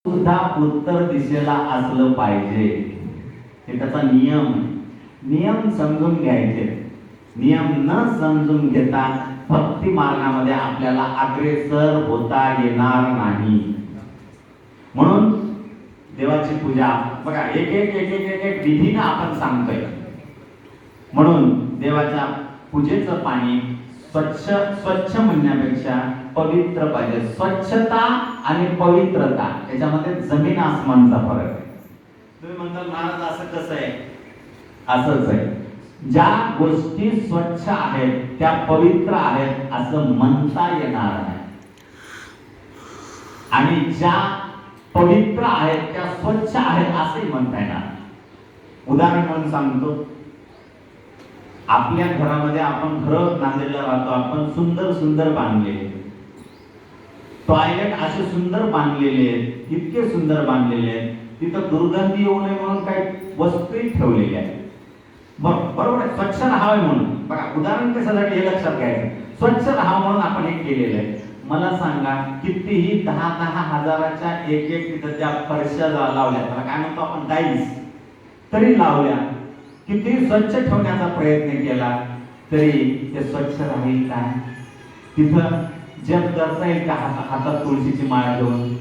सुद्धा उत्तर दिशेला असलं पाहिजे. हे त्याचा नियम आहे. नियम समजून घ्यायचे. नियम न समजून घेता भक्ती मार्गामध्ये आपल्याला अग्रेसर होता येणार नाही. म्हणून देवाची पूजा बघा एक एक एक एक एक एक विधीनं आपण सांगतोय. म्हणून देवाच्या पूजेचं पाणी स्वच्छ म्हणण्यापेक्षा पवित्र पाहिजे. स्वच्छता आणि पवित्रता याच्यामध्ये जमीन आसमानचा फरक आहे. तुम्ही म्हणता महाराज असं कसं आहे? असंच आहे. ज्या गोष्टी स्वच्छ आहेत त्या पवित्र आहेत असं म्हणता येणार नाही, आणि ज्या पवित्र आहेत त्या स्वच्छ आहेत असंही म्हणता येणार. उदाहरण म्हणून सांगतो. आपल्या घरामध्ये आपण घर नांदेडला राहतो. आपण सुंदर सुंदर बांधलेले टॉयलेट असे सुंदर बांधलेले आहेत, इतके सुंदर बांधलेले आहेत. तिथं दुर्गंधी येऊ नये म्हणून काही वस्तू ठेवलेल्या आहेत. बरोबर आहे, स्वच्छ राहावे म्हणून. बघा उदाहरण कशासाठी हे लक्षात घ्यायचं. स्वच्छ राहावं म्हणून आपण हे केलेलं आहे. मला सांगा कितीही 10-10 हजाराच्या एक एक तिथं त्या फरशा लावल्या, त्याला काय म्हणतो आपण, टाईल्स, तरी लावल्या. किती स्वच्छ ठेवण्याचा प्रयत्न केला तरी ते स्वच्छ राहील काय? तिथं जप करता येईल का? हातात तुळशीची माळ घेऊन?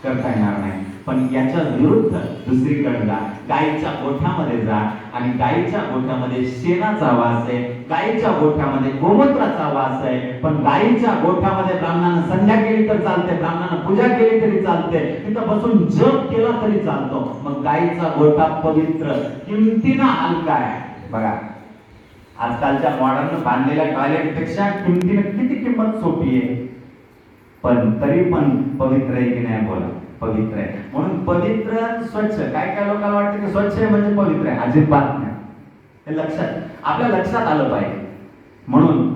करता येणार नाही. पण याच्या विरुद्ध दुसरीकडे जा, गायीच्या गोठ्यामध्ये जा, आणि गायीच्या गोठ्यामध्ये शेणाचा वास आहे, गायीच्या गोठ्यामध्ये गोमूत्राचा वास आहे. पण गायीच्या गोठ्यामध्ये ब्राह्मणानं संध्या केली तर चालते, ब्राह्मणानं पूजा केली तरी चालते, तिथं बसून जप केला तरी चालतो. मग गायीचा गोठा पवित्र, किमतीनं हलका आहे. बघा आजकालच्या मॉडर्न बांधलेल्या टॉयलेट पेक्षा किमतीनं किती किंमत सोपी आहे, पण तरी पण पवित्र आहे की नाही? बोला, पवित्र आहे. म्हणून पवित्र स्वच्छ. काय काय लोकांना वाटतं की स्वच्छ आहे म्हणजे पवित्र आहे. अजिबात नाही. हे लक्षात आपल्या लक्षात आलं पाहिजे. म्हणून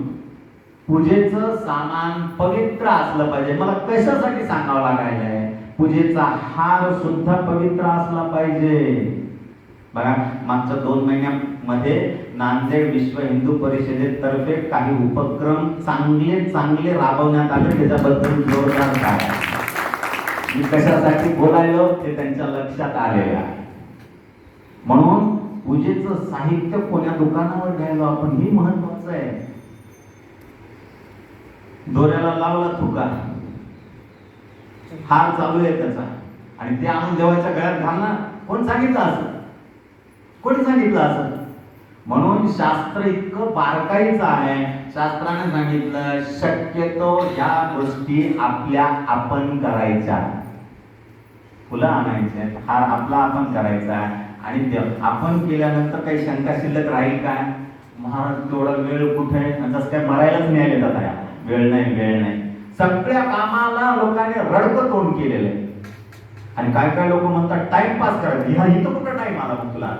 पूजेचं सामान पवित्र असलं पाहिजे. मला कशासाठी सांगावं लागायलंय? पूजेचा हार सुद्धा पवित्र असला पाहिजे. बघा मागच्या 2 महिन्यामध्ये नांदेड विश्व हिंदू परिषदेतर्फे काही उपक्रम चांगले राबवण्यात आले. त्याच्याबद्दल जोरदार टाळ्या. मी कशासाठी बोलायलो ते त्यांच्या लक्षात आलेलं आहे. म्हणून पूजेचं साहित्य कोण्या दुकानावर घ्यायलो आपण हे महत्वाचं आहे. दोऱ्याला लावला थुका, हार चालू आहे त्याचा, आणि ते आणून देवाच्या गळ्यात घालणार. कोण सांगितलं असं? कोणी सांगितलं असं? म्हणून शास्त्र इतकं बारकाईचं आहे. शास्त्राने सांगितलं शक्यतो या गोष्टी आपल्या आपण करायच्या. फुलं आणायचे, हार आपला आपण करायचा, आणि आपण केल्यानंतर काही शंका शिल्लक राहील काय? महाराज तेवढा वेळ कुठे? तसं काय मरायलाच मिळाले जाता, वेळ नाही. सगळ्या कामाला लोकांनी रडकं तोंड केलेलं आहे. आणि काय लोक म्हणतात टाइमपास करायचं. ह्या इथं कुठं टाइम आला मग तुला?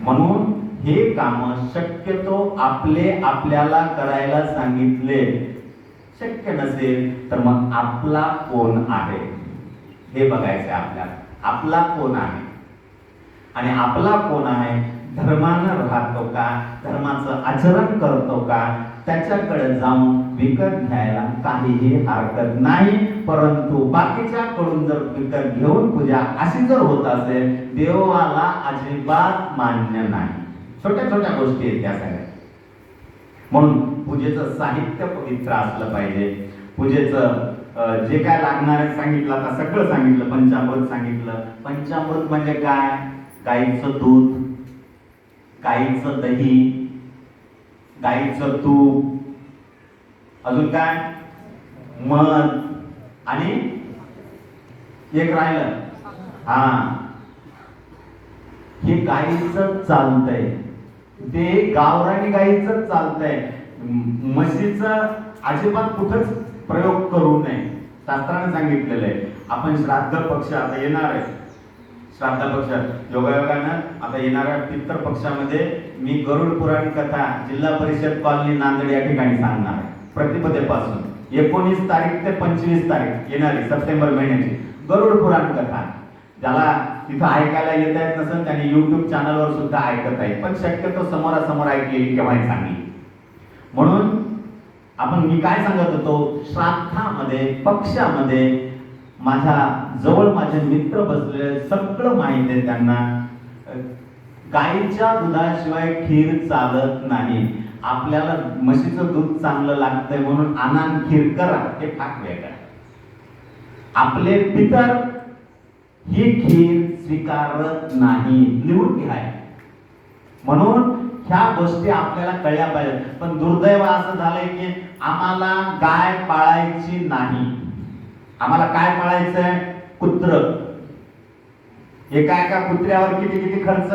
म्हणून हे काम शक्यतो आपल्याला करायला सांगितले. शक्य नसेल तर मग आपला कोण आहे हे बघायचं आपल्याला. आपला कोण आहे, आणि आपला कोण आहे धर्मानं राहतो का, धर्माचं आचरण करतो का, त्याच्याकडे जाऊन विकत घ्यायला काहीही हरकत नाही. परंतु बाकीच्याकडून जर विकत घेऊन पूजा अशी जर होत असेल, देवाला अजिबात मान्य नाही. छोट्या छोट्या गोष्टी आहेत त्या सगळ्या. म्हणून पूजेचं साहित्य पवित्र असलं पाहिजे. पूजेचं जे काय लागणार आहे सांगितलं, आता सगळं सांगितलं. पंचामृत सांगितलं. पंचामृत म्हणजे काय? गाईचं दूध, गाईचं दही, गाईचं तूप, अजून काय? मध, आणि एक राहिलं, हे गाईचं चालतंय. ते गावरानी गाईचं चालतंय. म्हशीचं अजिबात कुठंच प्रयोग करू नये. शास्त्राने सांगितलेलं आहे. आपण श्राद्ध पक्ष आता येणार आहे. श्राद्ध पक्ष योगायोगानं आता येणाऱ्या पितर पक्षामध्ये मी गरुड पुराण कथा जिल्हा परिषद कॉलनी नांदेड या ठिकाणी सांगणार आहे. प्रतिपदेपासून 19 तारीख ते 25 तारीख येणारी सप्टेंबर महिन्याची गरुड पुराण कथा. ज्याला तिथं ऐकायला येत नसेल त्यांनी YouTube चॅनलवर सुद्धा ऐकत आहे. पण शक्यतो समोरासमोर ऐकलेली केव्हाही चांगली. म्हणून आपण मी काय सांगत होतो, श्राद्धामध्ये पक्षामध्ये माझ्या जवळ माझे मित्र बसले, सगळं माहिती आहे त्यांना. गाईच्या दुधाशिवाय खीर चालत नाही. आपल्याला म्हशीचं दूध चांगलं लागतंय म्हणून आनंद खीर करा, हे फार वेगळं. आपले पितर ही खीर स्वीकारत नाही, लिहून घ्याय. म्हणून ह्या गोष्टी आपल्याला कळल्या पाहिजेत. पण दुर्दैव असं झालंय की आम्हाला गाय पाळायची नाही. आम्हाला काय पाळायचंय? कुत्र. एका एका कुत्र्यावर किती किती खर्च